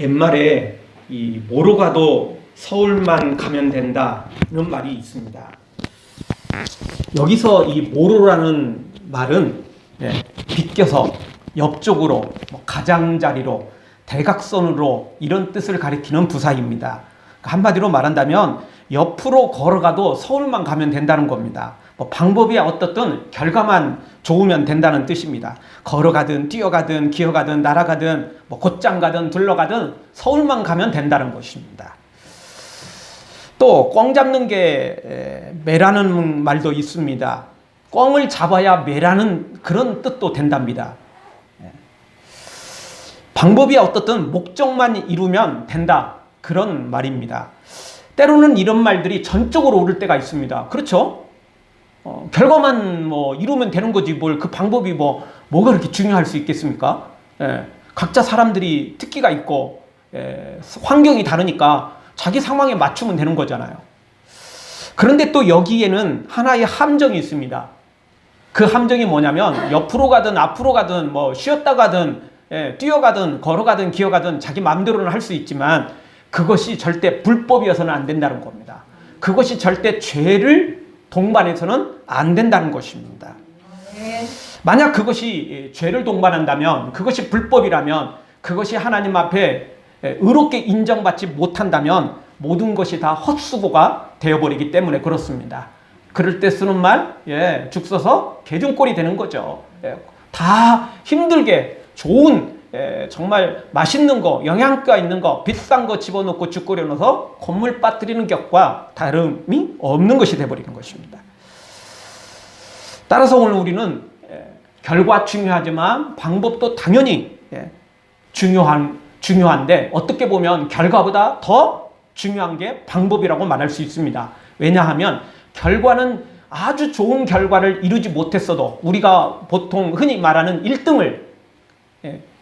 옛말에 이 뭐로 가도 서울만 가면 된다는 말이 있습니다. 여기서 이 뭐로라는 말은 비껴서 옆쪽으로, 가장자리로, 대각선으로 이런 뜻을 가리키는 부사입니다. 한마디로 말한다면 옆으로 걸어가도 서울만 가면 된다는 겁니다. 방법이 어떻든 결과만 좋으면 된다는 뜻입니다. 걸어가든 뛰어가든 기어가든 날아가든 곧장 가든 둘러가든 서울만 가면 된다는 것입니다. 또 꿩 잡는 게 매라는 말도 있습니다. 꿩을 잡아야 매라는 그런 뜻도 된답니다. 방법이 어떻든 목적만 이루면 된다, 그런 말입니다. 때로는 이런 말들이 전적으로 옳을 때가 있습니다. 그렇죠? 결과만 이루면 되는 거지 뭘 그 방법이 뭐가 그렇게 중요할 수 있겠습니까? 각자 사람들이 특기가 있고 환경이 다르니까 자기 상황에 맞추면 되는 거잖아요. 그런데 또 여기에는 하나의 함정이 있습니다. 그 함정이 뭐냐면 옆으로 가든 앞으로 가든 쉬었다 가든 뛰어가든 걸어가든 기어가든 자기 마음대로는 할 수 있지만 그것이 절대 불법이어서는 안 된다는 겁니다. 그것이 절대 죄를 동반해서는 안 된다는 것입니다. 만약 그것이 죄를 동반한다면, 그것이 불법이라면, 그것이 하나님 앞에 의롭게 인정받지 못한다면 모든 것이 다 헛수고가 되어버리기 때문에 그렇습니다. 그럴 때 쓰는 말, 죽 써서 개중꼴이 되는 거죠. 다 힘들게 좋은 정말 맛있는 거, 영양가 있는 거, 비싼 거 집어넣고 죽 끓여 넣어서 콧물 빠뜨리는 격과 다름이 없는 것이 되어버리는 것입니다. 따라서 오늘 우리는 결과 중요하지만 방법도 당연히 중요한데 어떻게 보면 결과보다 더 중요한 게 방법이라고 말할 수 있습니다. 왜냐하면 결과는 아주 좋은 결과를 이루지 못했어도, 우리가 보통 흔히 말하는 1등을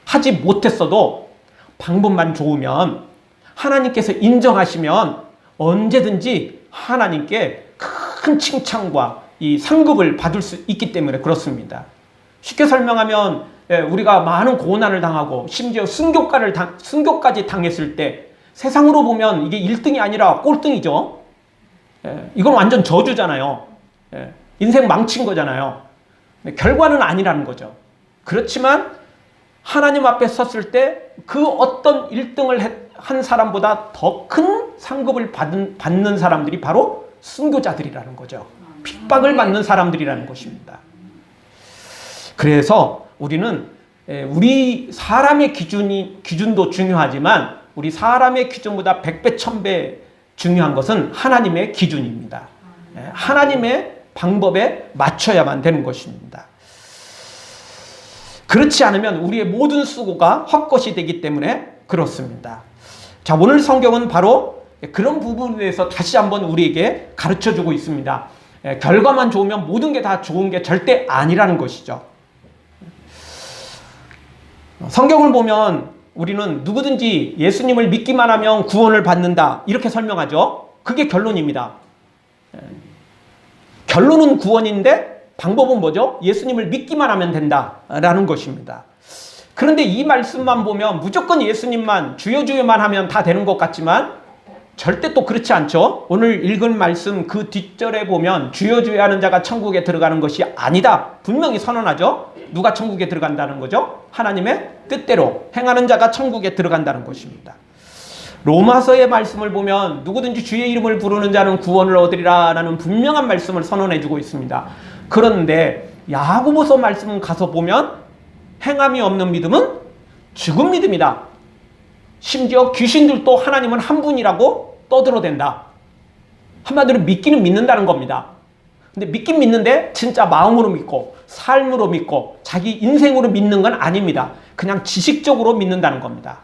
하지 못했어도 방법만 좋으면, 하나님께서 인정하시면 언제든지 하나님께 큰 칭찬과 이 상급을 받을 수 있기 때문에 그렇습니다. 쉽게 설명하면 우리가 많은 고난을 당하고 심지어 순교까지 당했을 때 세상으로 보면 이게 1등이 아니라 꼴등이죠. 이건 완전 저주잖아요. 인생 망친 거잖아요. 결과는 아니라는 거죠. 그렇지만 하나님 앞에 섰을 때 그 어떤 1등을 한 사람보다 더 큰 상급을 받는 사람들이 바로 순교자들이라는 거죠. 핍박을 받는 사람들이라는 것입니다. 그래서 우리는 우리 사람의 기준도 중요하지만 우리 사람의 기준보다 100배, 1000배 중요한 것은 하나님의 기준입니다. 하나님의 방법에 맞춰야만 되는 것입니다. 그렇지 않으면 우리의 모든 수고가 헛것이 되기 때문에 그렇습니다. 자, 오늘 성경은 바로 그런 부분에 대해서 다시 한번 우리에게 가르쳐주고 있습니다. 결과만 좋으면 모든 게 다 좋은 게 절대 아니라는 것이죠. 성경을 보면 우리는 누구든지 예수님을 믿기만 하면 구원을 받는다, 이렇게 설명하죠. 그게 결론입니다. 결론은 구원인데 방법은 뭐죠? 예수님을 믿기만 하면 된다라는 것입니다. 그런데 이 말씀만 보면 무조건 예수님만 주여 주여만 하면 다 되는 것 같지만 절대 또 그렇지 않죠. 오늘 읽은 말씀 그 뒷절에 보면 주여 주여 하는 자가 천국에 들어가는 것이 아니다, 분명히 선언하죠. 누가 천국에 들어간다는 거죠? 하나님의 뜻대로 행하는 자가 천국에 들어간다는 것입니다. 로마서의 말씀을 보면 누구든지 주의 이름을 부르는 자는 구원을 얻으리라 라는 분명한 말씀을 선언해주고 있습니다. 그런데 야고보서 말씀 가서 보면 행함이 없는 믿음은 죽은 믿음이다. 심지어 귀신들도 하나님은 한 분이라고 떠들어댄다. 한마디로 믿기는 믿는다는 겁니다. 근데 믿긴 믿는데 진짜 마음으로 믿고 삶으로 믿고 자기 인생으로 믿는 건 아닙니다. 그냥 지식적으로 믿는다는 겁니다.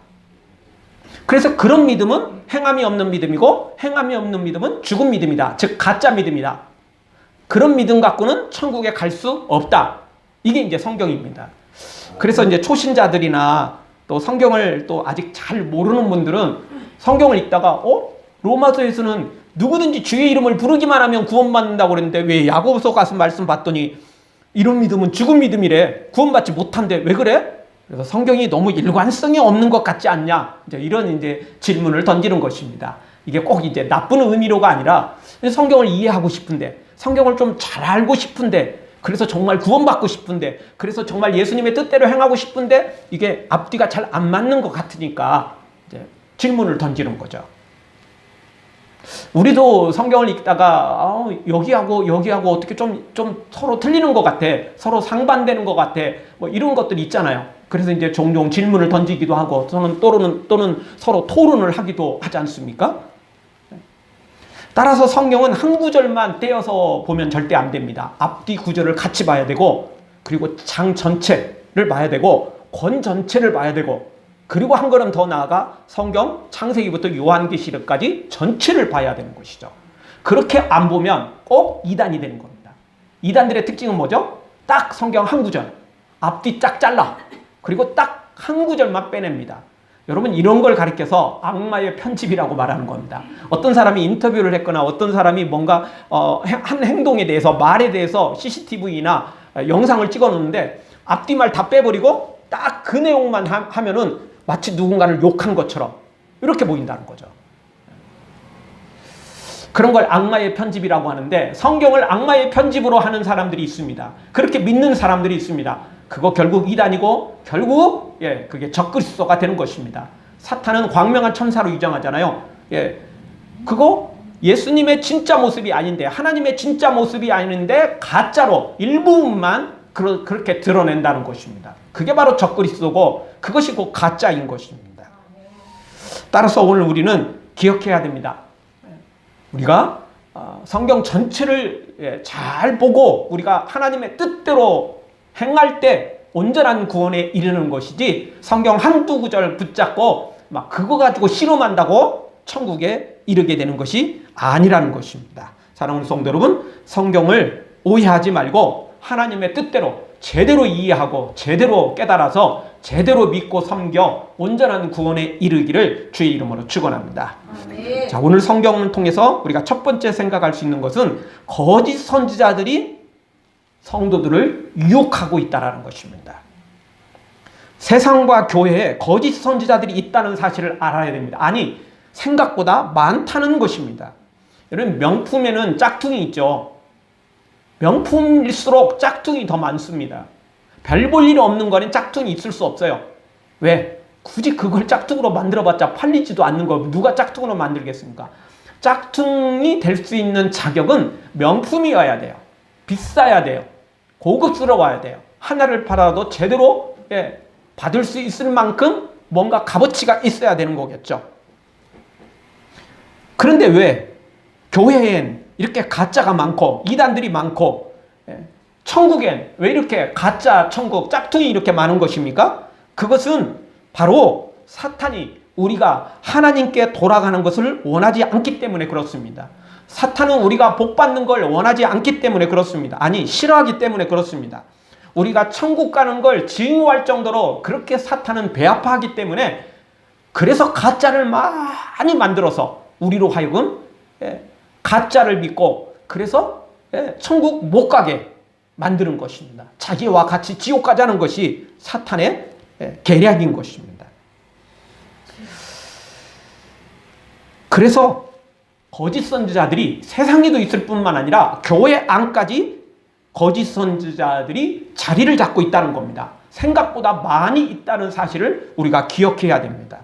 그래서 그런 믿음은 행함이 없는 믿음이고 행함이 없는 믿음은 죽은 믿음이다. 즉 가짜 믿음이다. 그런 믿음 갖고는 천국에 갈 수 없다. 이게 이제 성경입니다. 그래서 이제 초신자들이나 또 성경을 또 아직 잘 모르는 분들은 성경을 읽다가 로마서에서는 누구든지 주의 이름을 부르기만 하면 구원받는다고 그랬는데 왜 야고보서 가서 말씀 봤더니 이런 믿음은 죽은 믿음이래, 구원받지 못한대, 왜 그래? 그래서 성경이 너무 일관성이 없는 것 같지 않냐? 이런 질문을 던지는 것입니다. 이게 꼭 나쁜 의미로가 아니라 성경을 이해하고 싶은데, 성경을 좀 잘 알고 싶은데, 그래서 정말 구원받고 싶은데, 그래서 정말 예수님의 뜻대로 행하고 싶은데, 이게 앞뒤가 잘 안 맞는 것 같으니까 질문을 던지는 거죠. 우리도 성경을 읽다가 여기하고 여기하고 어떻게 좀 서로 틀리는 것 같아, 서로 상반되는 것 같아, 뭐 이런 것들이 있잖아요. 그래서 종종 질문을 던지기도 하고 또는 서로 토론을 하기도 하지 않습니까? 따라서 성경은 한 구절만 떼어서 보면 절대 안 됩니다. 앞뒤 구절을 같이 봐야 되고, 그리고 장 전체를 봐야 되고, 권 전체를 봐야 되고, 그리고 한 걸음 더 나아가 성경 창세기부터 요한계시록까지 전체를 봐야 되는 것이죠. 그렇게 안 보면 꼭 이단이 되는 겁니다. 이단들의 특징은 뭐죠? 딱 성경 한 구절, 앞뒤 쫙 잘라, 그리고 딱 한 구절만 빼냅니다. 여러분, 이런 걸 가리켜서 악마의 편집이라고 말하는 겁니다. 어떤 사람이 인터뷰를 했거나 어떤 사람이 뭔가 한 행동에 대해서, 말에 대해서 CCTV나 영상을 찍어 놓는데 앞뒤말 다 빼버리고 딱 그 내용만 하면은 마치 누군가를 욕한 것처럼 이렇게 보인다는 거죠. 그런 걸 악마의 편집이라고 하는데, 성경을 악마의 편집으로 하는 사람들이 있습니다. 그렇게 믿는 사람들이 있습니다. 그거 결국 이단이고, 결국 그게 적그리스도가 되는 것입니다. 사탄은 광명한 천사로 위장하잖아요. 그거 예수님의 진짜 모습이 아닌데, 하나님의 진짜 모습이 아닌데 가짜로 일부분만 그렇게 드러낸다는 것입니다. 그게 바로 적그리스도고, 그것이 곧 가짜인 것입니다. 따라서 오늘 우리는 기억해야 됩니다. 우리가 성경 전체를 잘 보고 우리가 하나님의 뜻대로 행할 때 온전한 구원에 이르는 것이지, 성경 한두 구절 붙잡고 막 그거 가지고 실험한다고 천국에 이르게 되는 것이 아니라는 것입니다. 사랑하는 성도 여러분, 성경을 오해하지 말고 하나님의 뜻대로 제대로 이해하고 제대로 깨달아서 제대로 믿고 섬겨 온전한 구원에 이르기를 주의 이름으로 축원합니다. 자, 오늘 성경을 통해서 우리가 첫 번째 생각할 수 있는 것은 거짓 선지자들이 성도들을 유혹하고 있다는 것입니다. 세상과 교회에 거짓 선지자들이 있다는 사실을 알아야 됩니다. 아니, 생각보다 많다는 것입니다. 여러분, 명품에는 짝퉁이 있죠. 명품일수록 짝퉁이 더 많습니다. 별 볼 일 없는 거는 짝퉁이 있을 수 없어요. 왜? 굳이 그걸 짝퉁으로 만들어봤자 팔리지도 않는 거 누가 짝퉁으로 만들겠습니까? 짝퉁이 될 수 있는 자격은 명품이어야 돼요. 비싸야 돼요. 고급스러워야 돼요. 하나를 팔아도 제대로 받을 수 있을 만큼 뭔가 값어치가 있어야 되는 거겠죠. 그런데 왜 교회엔 이렇게 가짜가 많고 이단들이 많고 천국엔 왜 이렇게 가짜 천국, 짝퉁이 이렇게 많은 것입니까? 그것은 바로 사탄이 우리가 하나님께 돌아가는 것을 원하지 않기 때문에 그렇습니다. 사탄은 우리가 복받는 걸 원하지 않기 때문에 그렇습니다. 아니, 싫어하기 때문에 그렇습니다. 우리가 천국 가는 걸 증오할 정도로 그렇게 사탄은 배아파하기 때문에, 그래서 가짜를 많이 만들어서 우리로 하여금 가짜를 믿고 그래서 천국 못 가게 만드는 것입니다. 자기와 같이 지옥 가자는 것이 사탄의 계략인 것입니다. 그래서 거짓 선지자들이 세상에도 있을 뿐만 아니라 교회 안까지 거짓 선지자들이 자리를 잡고 있다는 겁니다. 생각보다 많이 있다는 사실을 우리가 기억해야 됩니다.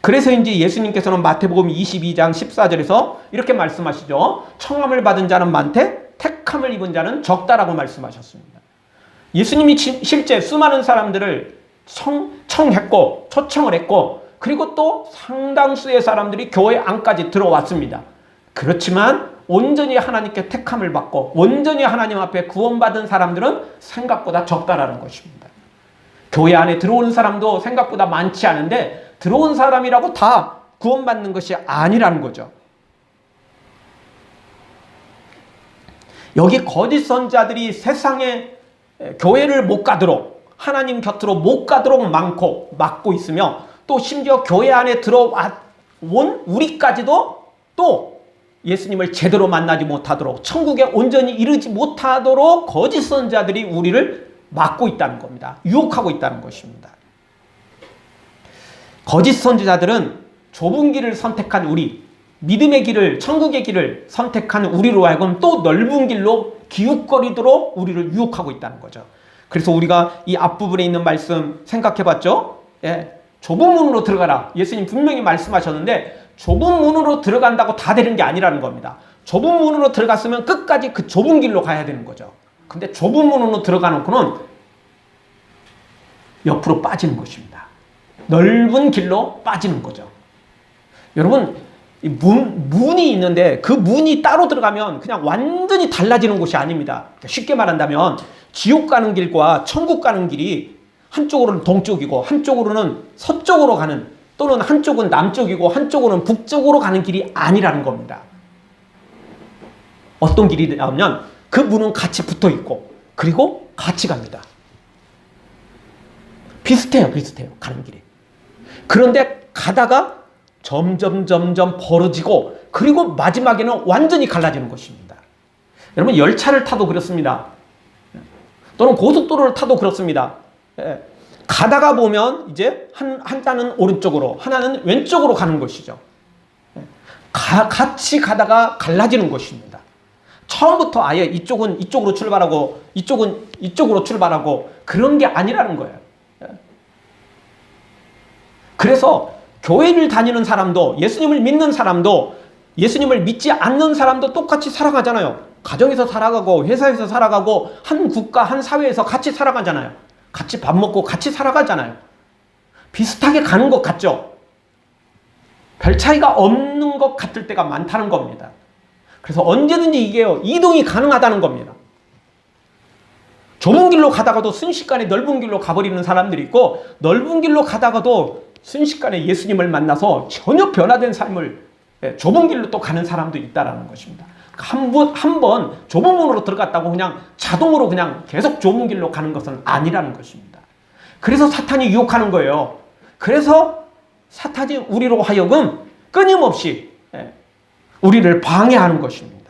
그래서인지 예수님께서는 마태복음 22장 14절에서 이렇게 말씀하시죠. 청함을 받은 자는 많되 택함을 입은 자는 적다라고 말씀하셨습니다. 예수님이 실제 수많은 사람들을 청했고 초청을 했고, 그리고 또 상당수의 사람들이 교회 안까지 들어왔습니다. 그렇지만 온전히 하나님께 택함을 받고 온전히 하나님 앞에 구원받은 사람들은 생각보다 적다라는 것입니다. 교회 안에 들어오는 사람도 생각보다 많지 않은데 들어온 사람이라고 다 구원받는 것이 아니라는 거죠. 여기 거짓 선지자들이 세상에 교회를 못 가도록, 하나님 곁으로 못 가도록 막고 있으며, 또 심지어 교회 안에 들어온 우리까지도 또 예수님을 제대로 만나지 못하도록, 천국에 온전히 이르지 못하도록 거짓 선지자들이 우리를 막고 있다는 겁니다. 유혹하고 있다는 것입니다. 거짓 선지자들은 좁은 길을 선택한 우리, 믿음의 길을, 천국의 길을 선택한 우리로 하여금 또 넓은 길로 기웃거리도록 우리를 유혹하고 있다는 거죠. 그래서 우리가 이 앞부분에 있는 말씀 생각해 봤죠? 예, 좁은 문으로 들어가라. 예수님 분명히 말씀하셨는데 좁은 문으로 들어간다고 다 되는 게 아니라는 겁니다. 좁은 문으로 들어갔으면 끝까지 그 좁은 길로 가야 되는 거죠. 근데 좁은 문으로 들어가 놓고는 옆으로 빠지는 것입니다. 넓은 길로 빠지는 거죠. 여러분, 문이 있는데 그 문이 따로 들어가면 그냥 완전히 달라지는 곳이 아닙니다. 쉽게 말한다면 지옥 가는 길과 천국 가는 길이 한쪽으로는 동쪽이고 한쪽으로는 서쪽으로 가는, 또는 한쪽은 남쪽이고 한쪽으로는 북쪽으로 가는 길이 아니라는 겁니다. 어떤 길이냐면 그 문은 같이 붙어 있고 그리고 같이 갑니다. 비슷해요. 가는 길이. 그런데 가다가 점점 벌어지고 그리고 마지막에는 완전히 갈라지는 것입니다. 여러분, 열차를 타도 그렇습니다. 또는 고속도로를 타도 그렇습니다. 가다가 보면 이제 하나는 오른쪽으로 하나는 왼쪽으로 가는 것이죠. 같이 가다가 갈라지는 것입니다. 처음부터 아예 이쪽은 이쪽으로 출발하고 이쪽은 이쪽으로 출발하고 그런 게 아니라는 거예요. 그래서 교회를 다니는 사람도, 예수님을 믿는 사람도, 예수님을 믿지 않는 사람도 똑같이 살아가잖아요. 가정에서 살아가고 회사에서 살아가고 한 국가 한 사회에서 같이 살아가잖아요. 같이 밥 먹고 같이 살아가잖아요. 비슷하게 가는 것 같죠? 별 차이가 없는 것 같을 때가 많다는 겁니다. 그래서 언제든지 이게요, 이동이 가능하다는 겁니다. 좁은 길로 가다가도 순식간에 넓은 길로 가버리는 사람들이 있고, 넓은 길로 가다가도 순식간에 예수님을 만나서 전혀 변화된 삶을 좁은 길로 또 가는 사람도 있다는 것입니다. 한 번 좁은 문으로 들어갔다고 그냥 자동으로 그냥 계속 좁은 길로 가는 것은 아니라는 것입니다. 그래서 사탄이 유혹하는 거예요. 그래서 사탄이 우리로 하여금 끊임없이 우리를 방해하는 것입니다.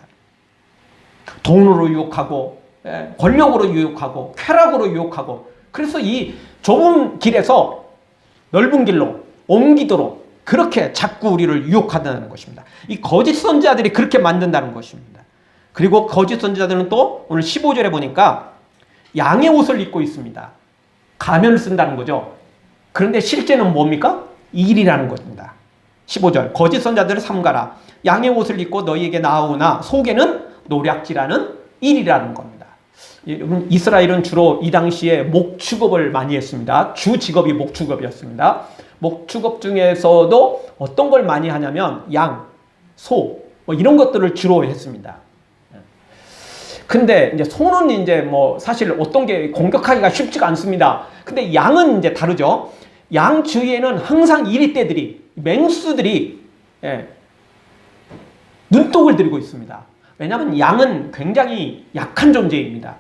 돈으로 유혹하고 권력으로 유혹하고 쾌락으로 유혹하고, 그래서 이 좁은 길에서 넓은 길로 옮기도록 그렇게 자꾸 우리를 유혹한다는 것입니다. 이 거짓 선지자들이 그렇게 만든다는 것입니다. 그리고 거짓 선지자들은 또 오늘 15절에 보니까 양의 옷을 입고 있습니다. 가면을 쓴다는 거죠. 그런데 실제는 뭡니까? 일이라는 것입니다. 15절, 거짓 선지자들을 삼가라. 양의 옷을 입고 너희에게 나오나 속에는 노략질하는 일이라는 겁니다. 여러분, 이스라엘은 주로 이 당시에 목축업을 많이 했습니다. 주 직업이 목축업이었습니다. 목축업 중에서도 어떤 걸 많이 하냐면 양, 소, 뭐 이런 것들을 주로 했습니다. 근데 이제 소는 이제 뭐 사실 어떤 게 공격하기가 쉽지가 않습니다. 근데 양은 이제 다르죠. 양 주위에는 항상 이리떼들이, 맹수들이 눈독을 들이고 있습니다. 왜냐하면 양은 굉장히 약한 존재입니다.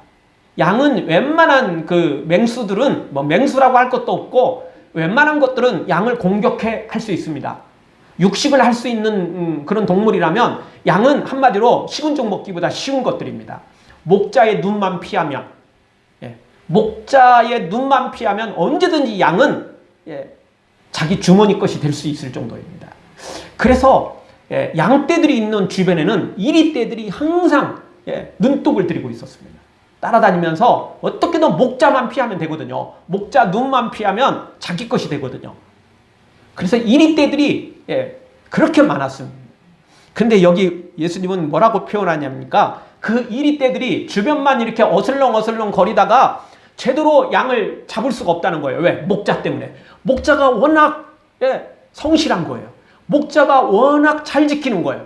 양은 웬만한 그 맹수들은 뭐 맹수라고 할 것도 없고 웬만한 것들은 양을 공격해 할 수 있습니다. 육식을 할 수 있는 그런 동물이라면 양은 한마디로 식은 죽 먹기보다 쉬운 것들입니다. 목자의 눈만 피하면, 목자의 눈만 피하면 언제든지 양은 자기 주머니 것이 될 수 있을 정도입니다. 그래서 양떼들이 있는 주변에는 이리떼들이 항상 눈독을 들이고 있었습니다. 따라다니면서 어떻게든 목자만 피하면 되거든요. 목자 눈만 피하면 자기 것이 되거든요. 그래서 이리떼들이 그렇게 많았습니다. 근데 여기 예수님은 뭐라고 표현하냐니까 그 이리떼들이 주변만 이렇게 어슬렁어슬렁 거리다가 제대로 양을 잡을 수가 없다는 거예요. 왜? 목자 때문에. 목자가 워낙 성실한 거예요. 목자가 워낙 잘 지키는 거예요.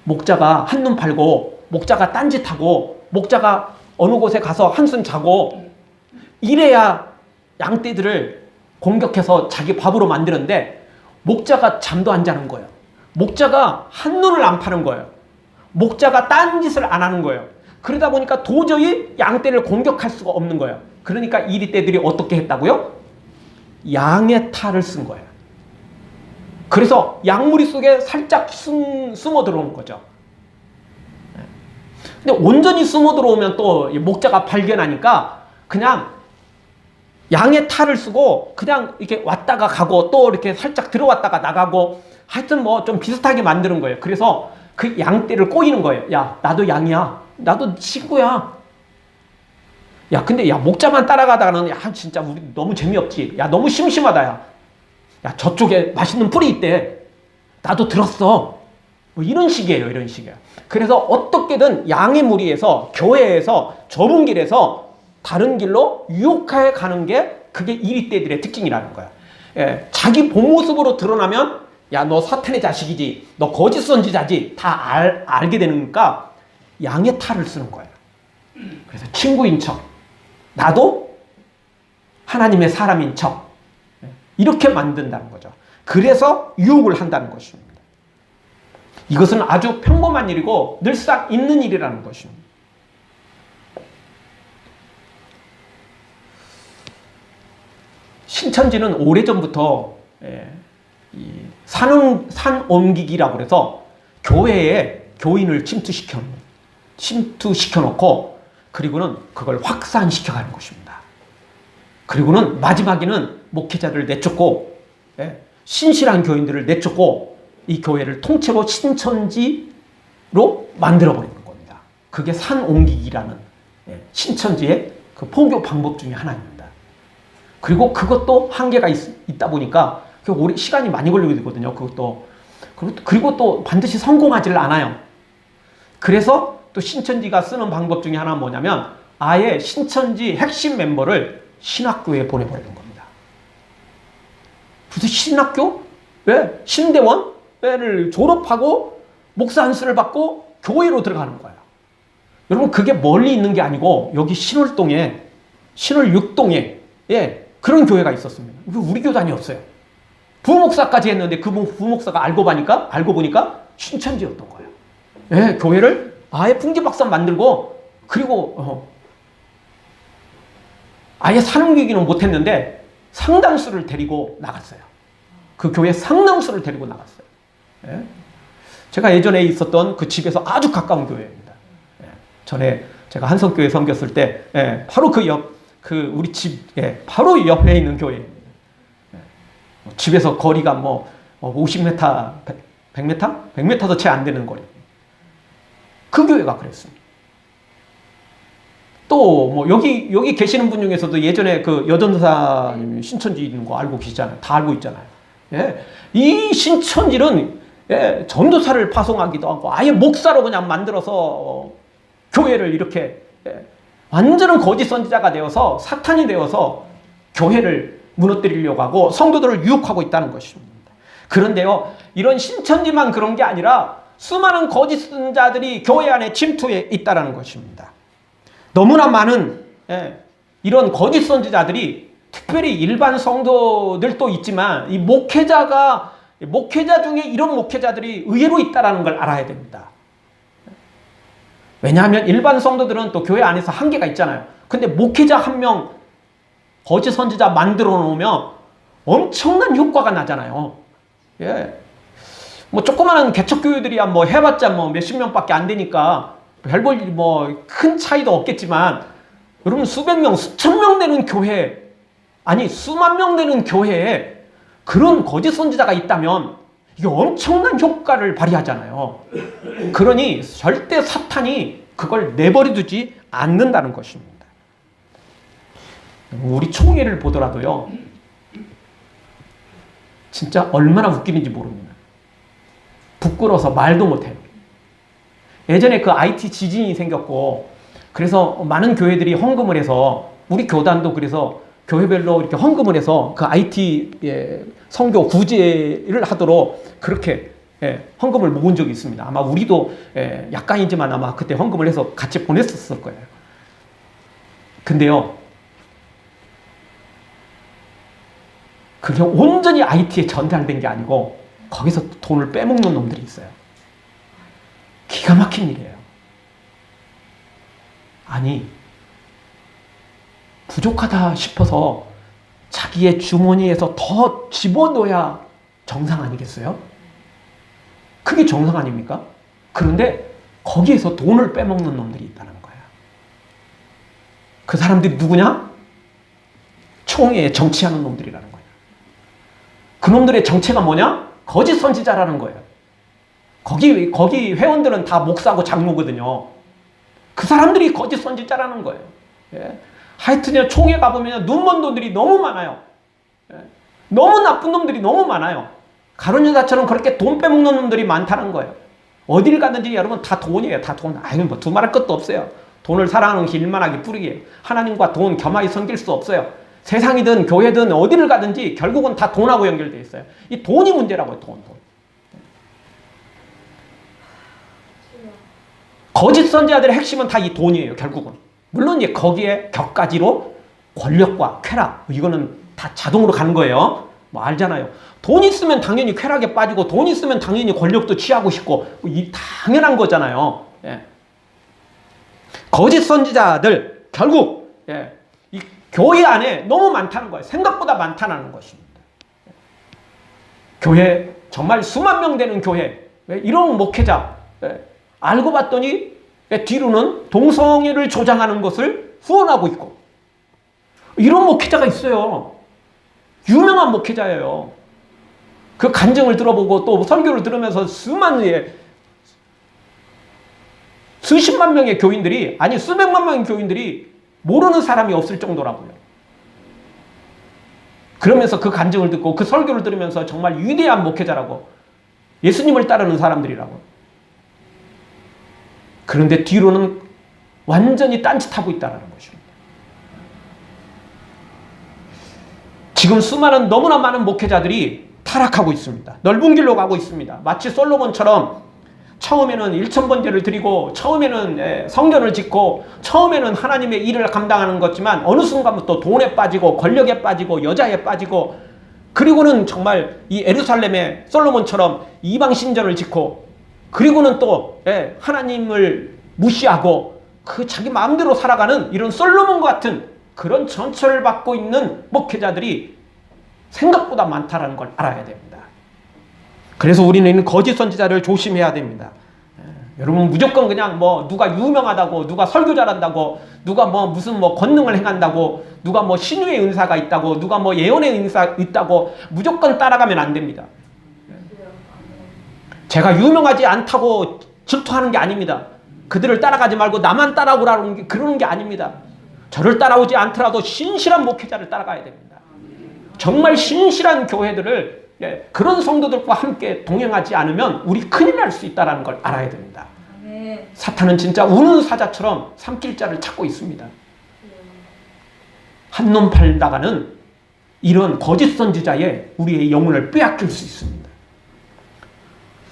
목자가 한눈 팔고, 목자가 딴짓하고, 목자가 어느 곳에 가서 한숨 자고, 이래야 양떼들을 공격해서 자기 밥으로 만드는데 목자가 잠도 안 자는 거예요. 목자가 한눈을 안 파는 거예요. 목자가 딴짓을 안 하는 거예요. 그러다 보니까 도저히 양떼를 공격할 수가 없는 거예요. 그러니까 이리떼들이 어떻게 했다고요? 양의 탈을 쓴 거예요. 그래서 양무리 속에 살짝 숨어 들어오는 거죠. 근데 온전히 숨어 들어오면 또 목자가 발견하니까 그냥 양의 탈을 쓰고 그냥 이렇게 왔다가 가고 또 이렇게 살짝 들어왔다가 나가고 하여튼 뭐 좀 비슷하게 만드는 거예요. 그래서 그 양떼를 꼬이는 거예요. 야, 나도 양이야. 나도 친구야. 야, 근데 야, 목자만 따라가다가는 야, 진짜 우리 너무 재미없지. 야, 너무 심심하다. 야, 저쪽에 맛있는 풀이 있대. 나도 들었어. 뭐 이런 식이에요. 이런 식이에요. 그래서 어떻게든 양의 무리에서 교회에서 좁은 길에서 다른 길로 유혹해 가는 게 그게 이리떼들의 특징이라는 거야. 예, 자기 본 모습으로 드러나면 야, 너 사탄의 자식이지. 너 거짓 선지자지. 다 알게 되니까 양의 탈을 쓰는 거예요. 그래서 친구인 척. 나도 하나님의 사람인 척. 이렇게 만든다는 거죠. 그래서 유혹을 한다는 것입니다. 이것은 아주 평범한 일이고 늘상 있는 일이라는 것입니다. 신천지는 오래전부터 산 옮기기라고 해서 교회에 교인을 침투시켜 놓고 그리고는 그걸 확산시켜가는 것입니다. 그리고는 마지막에는 목회자를 내쫓고 신실한 교인들을 내쫓고 이 교회를 통째로 신천지로 만들어버리는 겁니다. 그게 산 옮기기라는 신천지의 그 포교 방법 중에 하나입니다. 그리고 그것도 한계가 있다 보니까 오래 시간이 많이 걸리게 되거든요. 그것도. 그리고 또 반드시 성공하지를 않아요. 그래서 또 신천지가 쓰는 방법 중에 하나는 뭐냐면 아예 신천지 핵심 멤버를 신학교에 보내버리는 겁니다. 무슨 신학교? 왜? 신대원을 졸업하고 목사 안수를 받고 교회로 들어가는 거예요. 여러분 그게 멀리 있는 게 아니고 여기 신월동에 신월 6동에 그런 교회가 있었습니다. 우리 교단이 없어요. 부목사까지 했는데 그 부목사가 알고 보니까 신천지였던 거예요. 교회를 아예 풍지박산 만들고 그리고 아예 산옮기기는 못했는데 상당수를 데리고 나갔어요. 그 교회 상당수를 데리고 나갔어요. 제가 예전에 있었던 그 집에서 아주 가까운 교회입니다. 전에 제가 한성교회 섬겼을 때 바로 우리 집 바로 옆에 있는 교회입니다. 집에서 거리가 뭐 50m, 100m? 100m도 채 안 되는 거리. 그 교회가 그랬습니다. 또 뭐 여기 계시는 분 중에서도 예전에 그 여전사님 신천지 있는 거 알고 계시잖아요. 다 알고 있잖아요. 이 신천지는 전도사를 파송하기도 하고 아예 목사로 그냥 만들어서 교회를 이렇게 완전한 거짓 선지자가 되어서 사탄이 되어서 교회를 무너뜨리려고 하고 성도들을 유혹하고 있다는 것입니다. 그런데요, 이런 신천지만 그런 게 아니라 수많은 거짓 선지자들이 교회 안에 침투해 있다는 것입니다. 너무나 많은 이런 거짓 선지자들이 특별히 일반 성도들도 있지만 이 목회자 중에 이런 목회자들이 의외로 있다는 걸 알아야 됩니다. 왜냐하면 일반 성도들은 또 교회 안에서 한계가 있잖아요. 근데 목회자 한 명 거짓 선지자 만들어 놓으면 엄청난 효과가 나잖아요. 뭐 조그마한 개척교회들이야 뭐 해봤자 뭐 몇십 명밖에 안 되니까 별볼 뭐 큰 차이도 없겠지만 여러분 수백 명, 수천 명 되는 교회 아니 수만 명 되는 교회에 그런 거짓 선지자가 있다면 이게 엄청난 효과를 발휘하잖아요. 그러니 절대 사탄이 그걸 내버려 두지 않는다는 것입니다. 우리 총회를 보더라도요. 진짜 얼마나 웃기는지 모릅니다. 부끄러워서 말도 못해요. 예전에 그 IT 지진이 생겼고 그래서 많은 교회들이 헌금을 해서 우리 교단도 그래서 교회별로 이렇게 헌금을 해서 그 IT 선교 구제를 하도록 그렇게 헌금을 모은 적이 있습니다. 아마 우리도 약간이지만 아마 그때 헌금을 해서 같이 보냈었을 거예요. 근데요, 그게 온전히 IT에 전달된 게 아니고 거기서 돈을 빼먹는 놈들이 있어요. 기가 막힌 일이에요. 아니, 부족하다 싶어서 자기의 주머니에서 더 집어넣어야 정상 아니겠어요? 그게 정상 아닙니까? 그런데 거기에서 돈을 빼먹는 놈들이 있다는 거예요. 그 사람들이 누구냐? 총회에 정치하는 놈들이라는 거예요. 그 놈들의 정체가 뭐냐? 거짓 선지자라는 거예요. 거기 회원들은 다 목사고 장로거든요. 그 사람들이 거짓 선지자라는 거예요. 예. 하여튼 총회 가보면 눈먼 놈들이 너무 많아요. 예. 너무 나쁜 놈들이 너무 많아요. 가룟 유다처럼 그렇게 돈 빼먹는 놈들이 많다는 거예요. 어딜 가든지 여러분 다 돈이에요. 다 돈. 아유, 뭐 두말할 것도 없어요. 돈을 사랑하는 것이 일만하게 뿌리게. 하나님과 돈 겸하게 섬길 수 없어요. 세상이든 교회든 어디를 가든지 결국은 다 돈하고 연결되어 있어요. 이 돈이 문제라고요. 돈. 거짓 선지자들의 핵심은 다 이 돈이에요. 결국은. 물론 이제 거기에 격가지로 권력과 쾌락, 이거는 다 자동으로 가는 거예요. 뭐 알잖아요. 돈 있으면 당연히 쾌락에 빠지고 돈 있으면 당연히 권력도 취하고 싶고 이 당연한 거잖아요. 예. 거짓 선지자들 결국 이 교회 안에 너무 많다는 거예요. 생각보다 많다는 것입니다. 교회 정말 수만 명 되는 교회 이런 목회자 알고 봤더니 뒤로는 동성애를 조장하는 것을 후원하고 있고 이런 목회자가 있어요. 유명한 목회자예요. 그 간증을 들어보고 또 설교를 들으면서 수십만 명의 교인들이 아니 수백만 명의 교인들이 모르는 사람이 없을 정도라고요. 그러면서 그 간증을 듣고 그 설교를 들으면서 정말 위대한 목회자라고 예수님을 따르는 사람들이라고. 그런데 뒤로는 완전히 딴짓하고 있다는 것입니다. 지금 너무나 많은 목회자들이 타락하고 있습니다. 넓은 길로 가고 있습니다. 마치 솔로몬처럼 처음에는 1,000번제를 드리고 처음에는 성전을 짓고 처음에는 하나님의 일을 감당하는 것지만 어느 순간부터 돈에 빠지고 권력에 빠지고 여자에 빠지고 그리고는 정말 이 예루살렘에 솔로몬처럼 이방 신전을 짓고 그리고는 또 하나님을 무시하고 그 자기 마음대로 살아가는 이런 솔로몬과 같은 그런 전철을 받고 있는 목회자들이 생각보다 많다는 걸 알아야 됩니다. 그래서 우리는 거짓 선지자를 조심해야 됩니다. 여러분 무조건 그냥 누가 유명하다고 누가 설교 잘한다고 누가 무슨 권능을 행한다고 누가 신유의 은사가 있다고 누가 예언의 은사 있다고 무조건 따라가면 안 됩니다. 제가 유명하지 않다고 질투하는 게 아닙니다. 그들을 따라가지 말고 나만 따라오라는 그러는 게 아닙니다. 저를 따라오지 않더라도 신실한 목회자를 따라가야 됩니다. 정말 신실한 교회들을 그런 성도들과 함께 동행하지 않으면 우리 큰일 날 수 있다는 걸 알아야 됩니다. 사탄은 진짜 우는 사자처럼 삼킬 자를 찾고 있습니다. 한눈 팔다가는 이런 거짓 선지자의 우리의 영혼을 빼앗길 수 있습니다.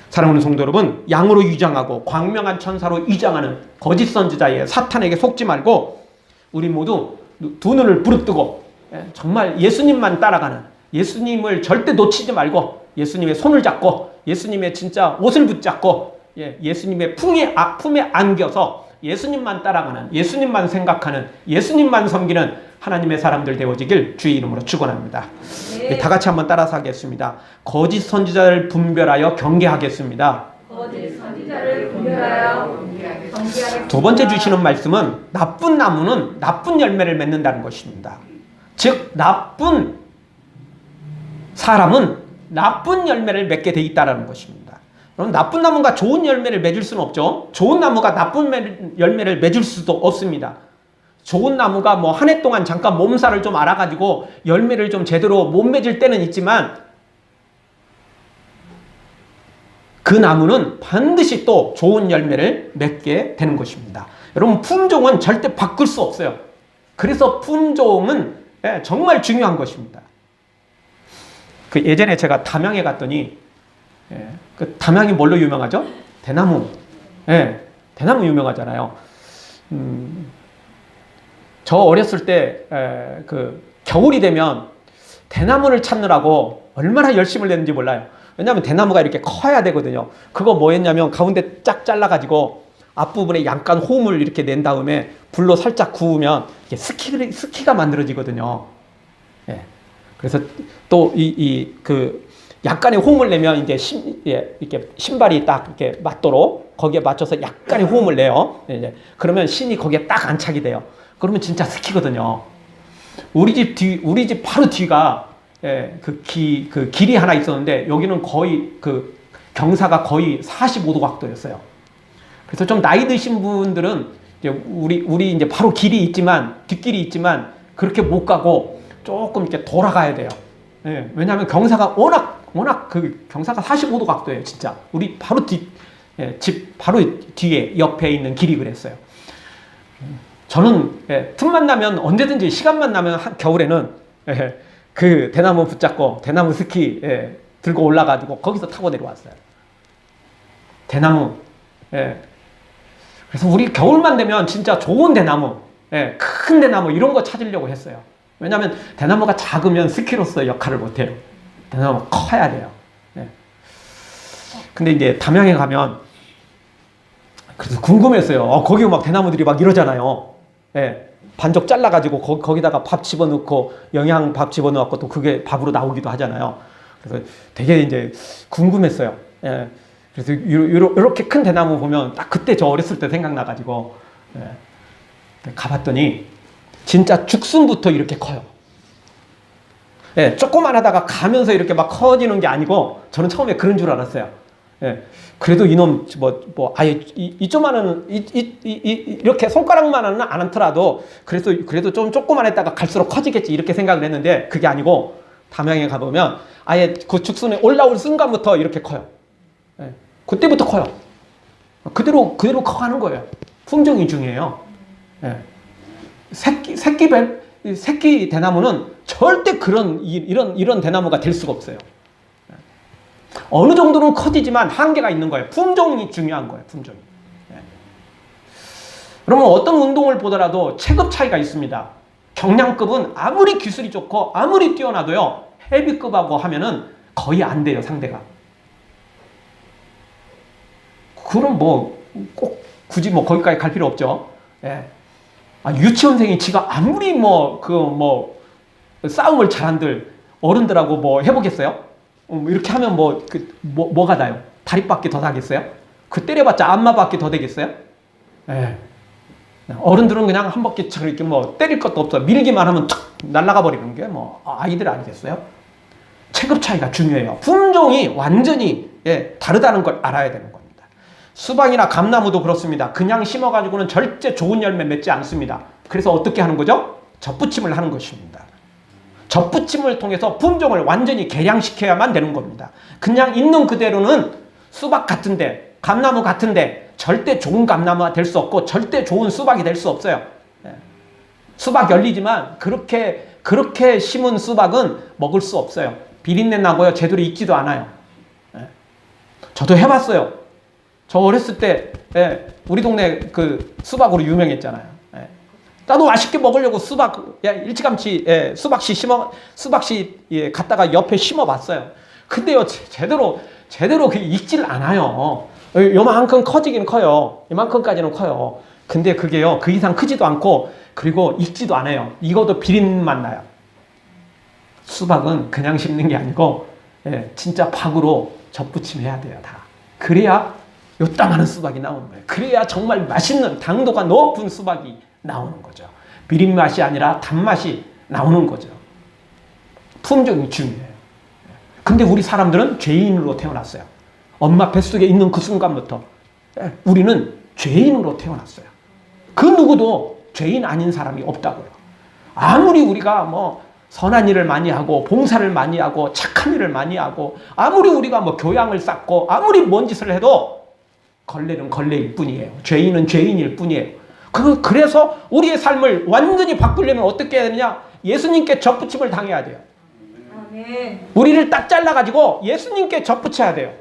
사랑하는 성도 여러분, 양으로 위장하고 광명한 천사로 위장하는 거짓 선지자의 사탄에게 속지 말고 우리 모두 두 눈을 부릅뜨고 정말 예수님만 따라가는 예수님을 절대 놓치지 말고 예수님의 손을 잡고 예수님의 진짜 옷을 붙잡고 예수님의 품에 안겨서 예수님만 따라가는 예수님만 생각하는 예수님만 섬기는 하나님의 사람들 되어지길 주의 이름으로 축원합니다. 네. 다 같이 한번 따라서 하겠습니다. 거짓 선지자를 분별하여 경계하겠습니다. 거짓 선지자를 분별하여 경계하겠습니다. 두 번째 주시는 말씀은 나쁜 나무는 나쁜 열매를 맺는다는 것입니다. 즉 나쁜 사람은 나쁜 열매를 맺게 돼 있다는 것입니다. 그럼 나쁜 나무가 좋은 열매를 맺을 수는 없죠. 좋은 나무가 나쁜 열매를 맺을 수도 없습니다. 좋은 나무가 한 해 동안 잠깐 몸살을 좀 알아가지고 열매를 좀 제대로 못 맺을 때는 있지만 그 나무는 반드시 또 좋은 열매를 맺게 되는 것입니다. 여러분 품종은 절대 바꿀 수 없어요. 그래서 품종은 정말 중요한 것입니다. 그 예전에 제가 담양에 갔더니 그 담양이 뭘로 유명하죠? 대나무. 대나무 유명하잖아요. 저 어렸을 때 그 겨울이 되면 대나무를 찾느라고 얼마나 열심을 냈는지 몰라요. 왜냐하면 대나무가 이렇게 커야 되거든요. 그거 뭐 했냐면 가운데 쫙 잘라가지고 앞부분에 약간 홈을 이렇게 낸 다음에 불로 살짝 구우면 이게 스키가 만들어지거든요. 그래서 또 그 약간의 호흡을 내면 이제 이렇게 신발이 딱 이렇게 맞도록 거기에 맞춰서 약간의 호흡을 내요. 그러면 신이 거기에 딱 안착이 돼요. 그러면 진짜 스키거든요. 우리 집 바로 뒤가 그 길이 하나 있었는데 여기는 거의 그 경사가 거의 45도 각도였어요. 그래서 좀 나이 드신 분들은 이제 우리 이제 바로 길이 있지만 뒷길이 있지만 그렇게 못 가고 조금 이렇게 돌아가야 돼요. 예, 왜냐하면 경사가 워낙 그 경사가 45도 각도예요, 진짜. 우리 바로 집 바로 뒤에 옆에 있는 길이 그랬어요. 저는 틈만 나면 언제든지 시간만 나면 겨울에는 그 대나무 붙잡고 대나무 스키 들고 올라가지고 거기서 타고 내려왔어요. 대나무. 그래서 우리 겨울만 되면 진짜 좋은 대나무, 큰 대나무 이런 거 찾으려고 했어요. 왜냐하면 대나무가 작으면 스키로서 역할을 못해요. 대나무가 커야 돼요. 근데 이제 담양에 가면 그래서 궁금했어요. 거기 막 대나무들이 막 이러잖아요. 반쪽 잘라가지고 거기다가 밥 집어넣고 영양밥 집어넣고 또 그게 밥으로 나오기도 하잖아요. 그래서 되게 이제 궁금했어요. 그래서 이렇게 큰 대나무 보면 딱 그때 저 어렸을 때 생각나가지고 가봤더니 진짜 죽순부터 이렇게 커요. 조그만하다가 가면서 이렇게 막 커지는 게 아니고 저는 처음에 그런 줄 알았어요. 그래도 이놈 아예 이쪽만은 이렇게 손가락만은 안 않더라도 그래도 좀 조그만했다가 갈수록 커지겠지 이렇게 생각을 했는데 그게 아니고 담양에 가보면 아예 그 죽순에 올라올 순간부터 이렇게 커요. 그때부터 커요. 그대로 커가는 거예요. 품종이 중요해요. 새끼 대나무는 절대 이런 대나무가 될 수가 없어요. 어느 정도는 커지지만 한계가 있는 거예요. 품종이 중요한 거예요. 품종이. 그러면 어떤 운동을 보더라도 체급 차이가 있습니다. 경량급은 아무리 기술이 좋고 아무리 뛰어나도요. 헤비급하고 하면은 거의 안 돼요. 상대가. 그럼 꼭 굳이 거기까지 갈 필요 없죠. 유치원생이 지가 아무리 싸움을 잘한들 어른들하고 해보겠어요? 이렇게 하면 뭐가 나요? 다리밖에 더 나겠어요? 그 때려봤자 안마밖에 더 되겠어요? 어른들은 그냥 한 바퀴 이렇게 때릴 것도 없어. 밀기만 하면 툭 날아가 버리는 게 아이들 아니겠어요? 체급 차이가 중요해요. 품종이 완전히 다르다는 걸 알아야 되는 겁니다. 수박이나 감나무도 그렇습니다. 그냥 심어가지고는 절대 좋은 열매 맺지 않습니다. 그래서 어떻게 하는 거죠? 젖붙임을 하는 것입니다. 젖붙임을 통해서 품종을 완전히 개량시켜야만 되는 겁니다. 그냥 있는 그대로는 수박 같은데 감나무 같은데 절대 좋은 감나무가 될 수 없고 절대 좋은 수박이 될 수 없어요. 수박 열리지만 그렇게 심은 수박은 먹을 수 없어요. 비린내 나고요. 제대로 익지도 않아요. 저도 해봤어요. 저 어렸을 때 우리 동네 그 수박으로 유명했잖아요. 나도 맛있게 먹으려고 일찌감치 수박씨 갖다가 옆에 심어봤어요. 근데요 제대로 익질 않아요. 요만큼 커지긴 커요. 이만큼까지는 커요. 근데 그게요 그 이상 크지도 않고 그리고 익지도 않아요. 익어도 비린맛 나요. 수박은 그냥 심는 게 아니고 진짜 박으로 젖붙임해야 돼요. 다. 그래야 요따마한 수박이 나오는 거예요. 그래야 정말 맛있는 당도가 높은 수박이 나오는 거죠. 비린맛이 아니라 단맛이 나오는 거죠. 품종이 중요해요. 근데 우리 사람들은 죄인으로 태어났어요. 엄마 뱃속에 있는 그 순간부터 우리는 죄인으로 태어났어요. 그 누구도 죄인 아닌 사람이 없다고요. 아무리 우리가 선한 일을 많이 하고 봉사를 많이 하고 착한 일을 많이 하고 아무리 우리가 교양을 쌓고 아무리 뭔 짓을 해도 걸레는 걸레일 뿐이에요. 죄인은 죄인일 뿐이에요. 그래서 우리의 삶을 완전히 바꾸려면 어떻게 해야 되느냐? 예수님께 젖붙임을 당해야 돼요. 아멘. 우리를 딱 잘라가지고 예수님께 젖붙여야 돼요.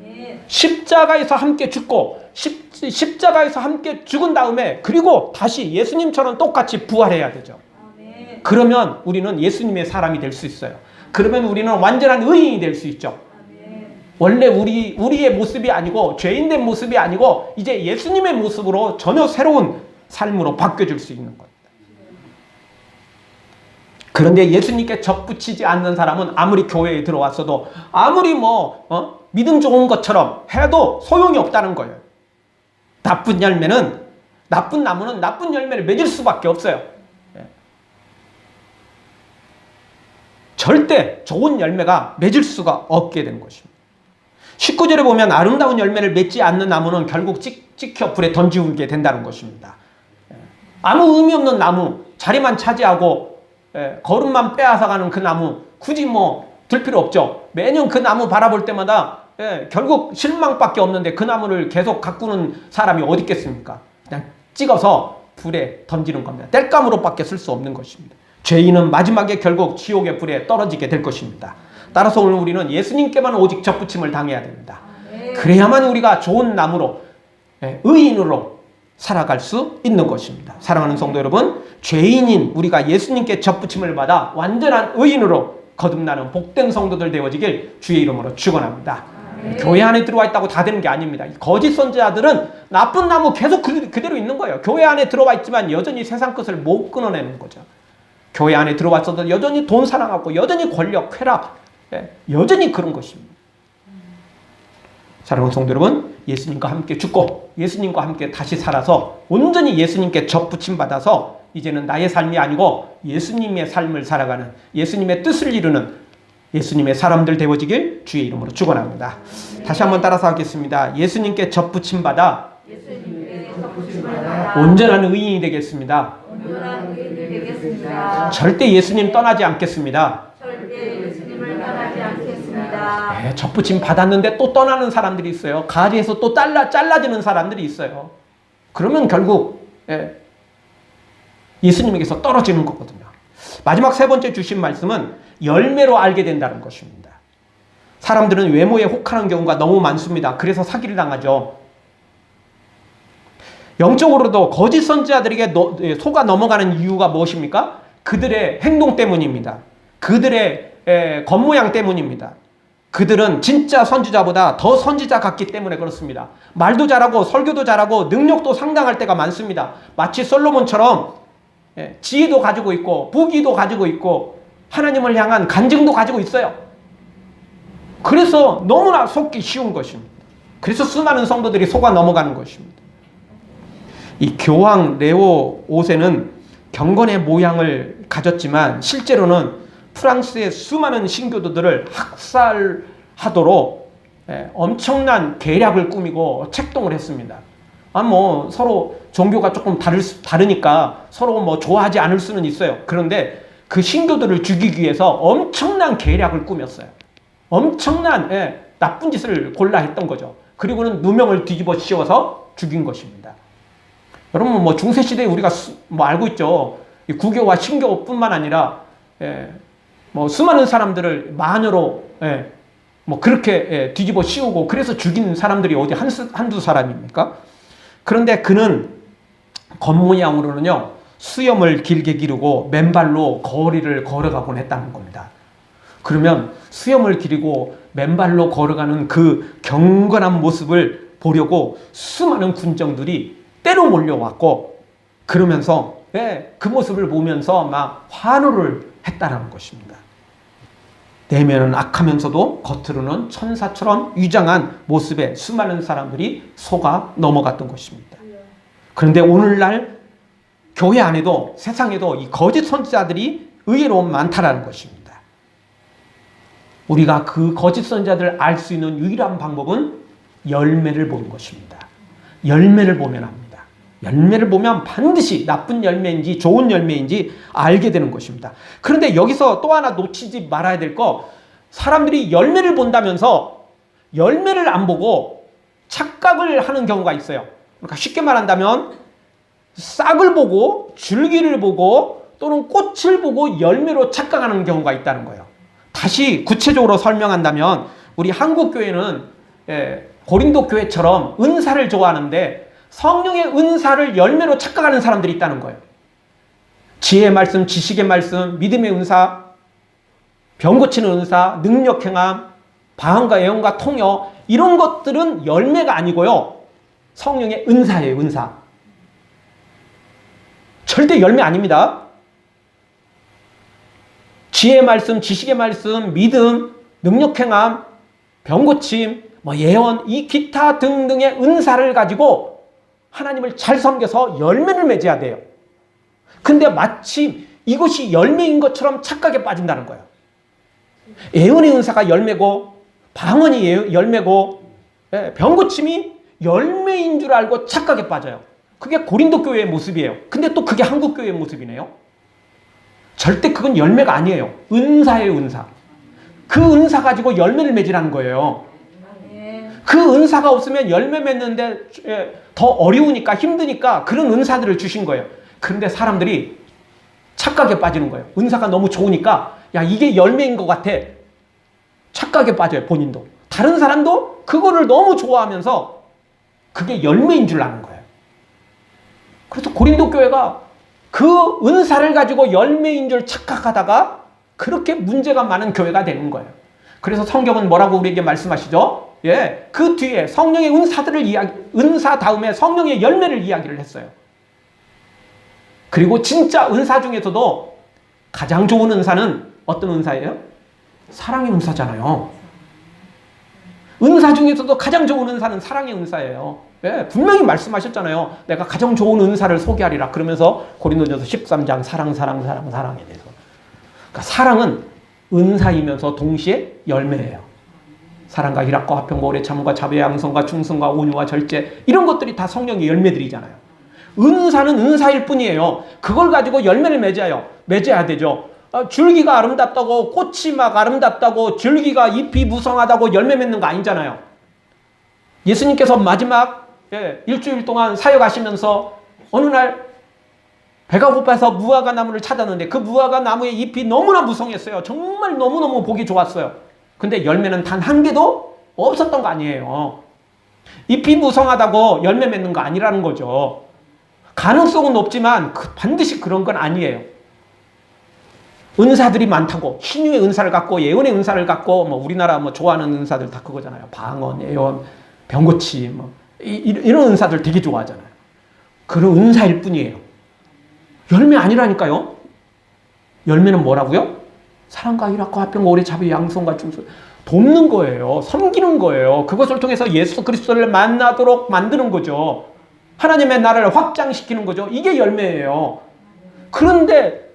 아멘. 십자가에서 함께 죽고 십자가에서 함께 죽은 다음에 그리고 다시 예수님처럼 똑같이 부활해야 되죠. 아멘. 그러면 우리는 예수님의 사람이 될 수 있어요. 그러면 우리는 완전한 의인이 될 수 있죠. 원래 우리의 모습이 아니고 죄인된 모습이 아니고 이제 예수님의 모습으로 전혀 새로운 삶으로 바뀌어질 수 있는 겁니다. 그런데 예수님께 젖붙이지 않는 사람은 아무리 교회에 들어왔어도 아무리 믿음 좋은 것처럼 해도 소용이 없다는 거예요. 나쁜 열매는 나쁜 나무는 나쁜 열매를 맺을 수밖에 없어요. 절대 좋은 열매가 맺을 수가 없게 된 것입니다. 19절에 보면 아름다운 열매를 맺지 않는 나무는 결국 찍혀 불에 던지게 된다는 것입니다. 아무 의미 없는 나무, 자리만 차지하고 거름만 빼앗아가는 그 나무 굳이 뭐 들 필요 없죠. 매년 그 나무 바라볼 때마다 결국 실망밖에 없는데 그 나무를 계속 가꾸는 사람이 어디 있겠습니까? 그냥 찍어서 불에 던지는 겁니다. 땔감으로밖에 쓸 수 없는 것입니다. 죄인은 마지막에 결국 지옥의 불에 떨어지게 될 것입니다. 따라서 오늘 우리는 예수님께만 오직 접붙임을 당해야 됩니다. 그래야만 우리가 좋은 나무로 의인으로 살아갈 수 있는 것입니다. 사랑하는 성도 여러분, 죄인인 우리가 예수님께 접붙임을 받아 완전한 의인으로 거듭나는 복된 성도들 되어지길 주의 이름으로 축원합니다. 교회 안에 들어와 있다고 다 되는 게 아닙니다. 거짓 선지자들은 나쁜 나무 계속 그대로 있는 거예요. 교회 안에 들어와 있지만 여전히 세상 것을 못 끊어내는 거죠. 교회 안에 들어왔어도 여전히 돈 사랑하고 여전히 권력, 쾌락, 여전히 그런 것입니다. 사랑하는 성도 여러분, 예수님과 함께 죽고 예수님과 함께 다시 살아서 온전히 예수님께 접붙임 받아서 이제는 나의 삶이 아니고 예수님의 삶을 살아가는, 예수님의 뜻을 이루는 예수님의 사람들 되어지길 주의 이름으로 축원합니다. 다시 한번 따라서 하겠습니다. 예수님께 접붙임 받아 온전한 의인이 되겠습니다. 절대 예수님 떠나지 않겠습니다. 접붙임 받았는데 또 떠나는 사람들이 있어요. 가지에서 또 잘라지는 사람들이 있어요. 그러면 결국 예수님에게서 떨어지는 거거든요. 마지막 세 번째 주신 말씀은 열매로 알게 된다는 것입니다. 사람들은 외모에 혹하는 경우가 너무 많습니다. 그래서 사기를 당하죠. 영적으로도 거짓 선지자들에게 속아 넘어가는 이유가 무엇입니까? 그들의 행동 때문입니다. 그들의 겉모양 때문입니다. 그들은 진짜 선지자보다 더 선지자 같기 때문에 그렇습니다. 말도 잘하고 설교도 잘하고 능력도 상당할 때가 많습니다. 마치 솔로몬처럼 지혜도 가지고 있고 부귀도 가지고 있고 하나님을 향한 간증도 가지고 있어요. 그래서 너무나 속기 쉬운 것입니다. 그래서 수많은 성도들이 속아 넘어가는 것입니다. 이 교황 레오 5세는 경건의 모양을 가졌지만 실제로는 프랑스의 수많은 신교도들을 학살하도록 엄청난 계략을 꾸미고 책동을 했습니다. 서로 종교가 조금 다르니까 서로 좋아하지 않을 수는 있어요. 그런데 그 신교도를 죽이기 위해서 엄청난 계략을 꾸몄어요. 엄청난 나쁜 짓을 골라 했던 거죠. 그리고는 누명을 뒤집어 씌워서 죽인 것입니다. 여러분 중세시대에 우리가 알고 있죠. 구교와 신교뿐만 아니라 수많은 사람들을 마녀로 그렇게 뒤집어 씌우고 그래서 죽인 사람들이 어디 한두 사람입니까? 그런데 그는 겉모양으로는요 수염을 길게 기르고 맨발로 거리를 걸어가곤 했다는 겁니다. 그러면 수염을 기르고 맨발로 걸어가는 그 경건한 모습을 보려고 수많은 군정들이 때로 몰려왔고 그러면서 그 모습을 보면서 막 환호를 했다는 것입니다. 내면은 악하면서도 겉으로는 천사처럼 위장한 모습에 수많은 사람들이 속아 넘어갔던 것입니다. 그런데 오늘날 교회 안에도 세상에도 이 거짓 선지자들이 의외로 많다라는 것입니다. 우리가 그 거짓 선지자들을 알 수 있는 유일한 방법은 열매를 보는 것입니다. 열매를 보면 합니다. 열매를 보면 반드시 나쁜 열매인지 좋은 열매인지 알게 되는 것입니다. 그런데 여기서 또 하나 놓치지 말아야 될 거, 사람들이 열매를 본다면서 열매를 안 보고 착각을 하는 경우가 있어요. 그러니까 쉽게 말한다면 싹을 보고 줄기를 보고 또는 꽃을 보고 열매로 착각하는 경우가 있다는 거예요. 다시 구체적으로 설명한다면 우리 한국교회는 고린도 교회처럼 은사를 좋아하는데 성령의 은사를 열매로 착각하는 사람들이 있다는 거예요. 지혜의 말씀, 지식의 말씀, 믿음의 은사, 병 고치는 은사, 능력 행함, 방언과 예언과 통역, 이런 것들은 열매가 아니고요 성령의 은사예요. 은사. 절대 열매 아닙니다. 지혜의 말씀, 지식의 말씀, 믿음, 능력 행함, 병 고침, 예언, 이 기타 등등의 은사를 가지고 하나님을 잘 섬겨서 열매를 맺어야 돼요. 근데 마치 이것이 열매인 것처럼 착각에 빠진다는 거예요. 예언의 은사가 열매고 방언이 열매고 병고침이 열매인 줄 알고 착각에 빠져요. 그게 고린도 교회의 모습이에요. 근데 또 그게 한국 교회의 모습이네요. 절대 그건 열매가 아니에요. 은사예요, 은사. 그 은사 가지고 열매를 맺으라는 거예요. 그 은사가 없으면 열매 맺는데 더 어려우니까 힘드니까 그런 은사들을 주신 거예요. 그런데 사람들이 착각에 빠지는 거예요. 은사가 너무 좋으니까 야 이게 열매인 것 같아. 착각에 빠져요. 본인도. 다른 사람도 그거를 너무 좋아하면서 그게 열매인 줄 아는 거예요. 그래서 고린도 교회가 그 은사를 가지고 열매인 줄 착각하다가 그렇게 문제가 많은 교회가 되는 거예요. 그래서 성경은 뭐라고 우리에게 말씀하시죠? 예, 그 뒤에 성령의 은사 다음에 성령의 열매를 이야기를 했어요. 그리고 진짜 은사 중에서도 가장 좋은 은사는 어떤 은사예요? 사랑의 은사잖아요. 은사 중에서도 가장 좋은 은사는 사랑의 은사예요. 예, 분명히 말씀하셨잖아요. 내가 가장 좋은 은사를 소개하리라. 그러면서 고린도전서 13장 사랑에 대해서. 그러니까 사랑은 은사이면서 동시에 열매예요. 사랑과 희락과 화평과 오래 참음과 자비와 양성과 충성과 온유와 절제 이런 것들이 다 성령의 열매들이잖아요. 은사는 은사일 뿐이에요. 그걸 가지고 열매를 맺어야 되죠. 줄기가 아름답다고 꽃이 막 아름답다고 줄기가 잎이 무성하다고 열매 맺는 거 아니잖아요. 예수님께서 마지막 일주일 동안 사역하시면서 어느 날 배가 고파서 무화과 나무를 찾았는데 그 무화과 나무의 잎이 너무나 무성했어요. 정말 너무너무 보기 좋았어요. 근데 열매는 단 한 개도 없었던 거 아니에요. 잎이 무성하다고 열매 맺는 거 아니라는 거죠. 가능성은 높지만 반드시 그런 건 아니에요. 은사들이 많다고 신유의 은사를 갖고 예언의 은사를 갖고 뭐 우리나라 뭐 좋아하는 은사들 다 그거잖아요. 방언, 예언, 병고침 뭐 이런 은사들 되게 좋아하잖아요. 그런 은사일 뿐이에요. 열매 아니라니까요. 열매는 뭐라고요? 사랑과 희락과 화평과 오래 자비 양성과 충성 돕는 거예요. 섬기는 거예요. 그것을 통해서 예수 그리스도를 만나도록 만드는 거죠. 하나님의 나라를 확장시키는 거죠. 이게 열매예요. 그런데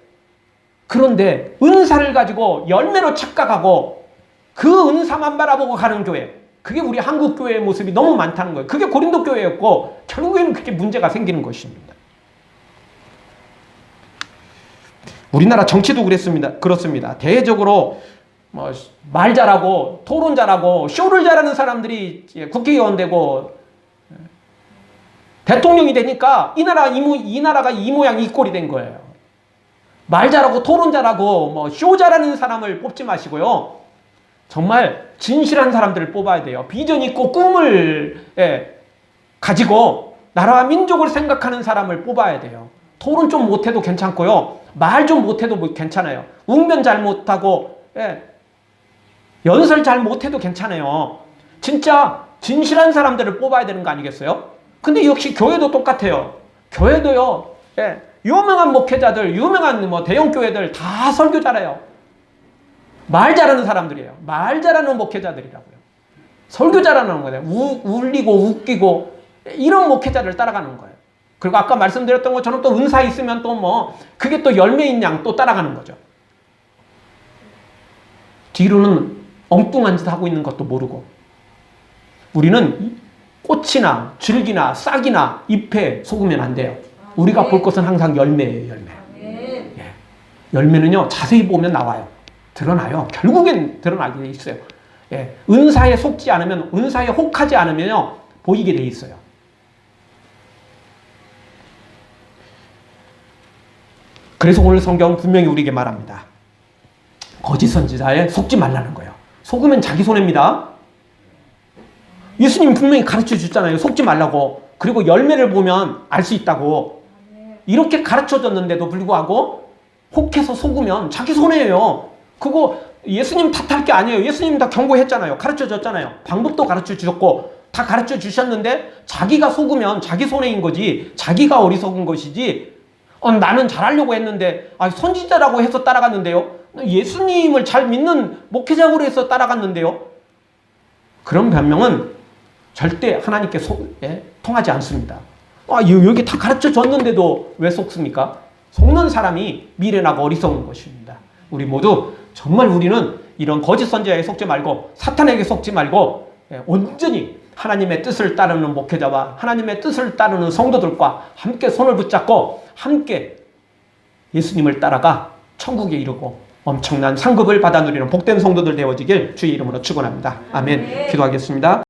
은사를 가지고 열매로 착각하고 그 은사만 바라보고 가는 교회, 그게 우리 한국 교회의 모습이 너무 많다는 거예요. 그게 고린도 교회였고 결국에는 그렇게 문제가 생기는 것입니다. 우리나라 정치도 그렇습니다. 대외적으로 말 잘하고 토론 잘하고 쇼를 잘하는 사람들이 국회의원 되고 대통령이 되니까 이 나라가 이 모양 이 꼴이 된 거예요. 말 잘하고 토론 잘하고 쇼 잘하는 사람을 뽑지 마시고요. 정말 진실한 사람들을 뽑아야 돼요. 비전 있고 꿈을 가지고 나라와 민족을 생각하는 사람을 뽑아야 돼요. 토론 좀 못해도 괜찮고요. 말 좀 못해도 괜찮아요. 웅변 잘 못하고 연설 잘 못해도 괜찮아요. 진짜 진실한 사람들을 뽑아야 되는 거 아니겠어요? 근데 역시 교회도 똑같아요. 교회도요. 유명한 목회자들, 유명한 대형 교회들 다 설교 잘해요. 말 잘하는 사람들이에요. 말 잘하는 목회자들이라고요. 설교 잘하는 거예요. 울리고 웃기고 이런 목회자를 따라가는 거예요. 그리고 아까 말씀드렸던 것처럼 또 은사 있으면 또 그게 또 열매인 양 또 따라가는 거죠. 뒤로는 엉뚱한 짓 하고 있는 것도 모르고. 우리는 꽃이나 줄기나 싹이나 잎에 속으면 안 돼요. 우리가 볼 것은 항상 열매예요, 열매. 예. 열매는요, 자세히 보면 나와요. 드러나요. 결국엔 드러나게 돼 있어요. 예. 은사에 속지 않으면, 은사에 혹하지 않으면요, 보이게 돼 있어요. 그래서 오늘 성경은 분명히 우리에게 말합니다. 거짓 선지자에 속지 말라는 거예요. 속으면 자기 손해입니다. 예수님 분명히 가르쳐 주셨잖아요. 속지 말라고. 그리고 열매를 보면 알 수 있다고. 이렇게 가르쳐 줬는데도 불구하고 혹해서 속으면 자기 손해예요. 그거 예수님 탓할 게 아니에요. 예수님 다 경고했잖아요. 가르쳐 줬잖아요. 방법도 가르쳐 주셨고 다 가르쳐 주셨는데 자기가 속으면 자기 손해인 거지, 자기가 어리석은 것이지. 나는 잘하려고 했는데 선지자라고 해서 따라갔는데요. 예수님을 잘 믿는 목회자로 해서 따라갔는데요. 그런 변명은 절대 하나님께 통하지 않습니다. 여기 다 가르쳐 줬는데도 왜 속습니까? 속는 사람이 미련하고 어리석은 것입니다. 우리 모두 정말 우리는 이런 거짓 선지자에게 속지 말고 사탄에게 속지 말고 온전히 하나님의 뜻을 따르는 목회자와 하나님의 뜻을 따르는 성도들과 함께 손을 붙잡고 함께 예수님을 따라가 천국에 이르고 엄청난 상급을 받아 누리는 복된 성도들 되어지길 주의 이름으로 축원합니다. 아멘. 기도하겠습니다.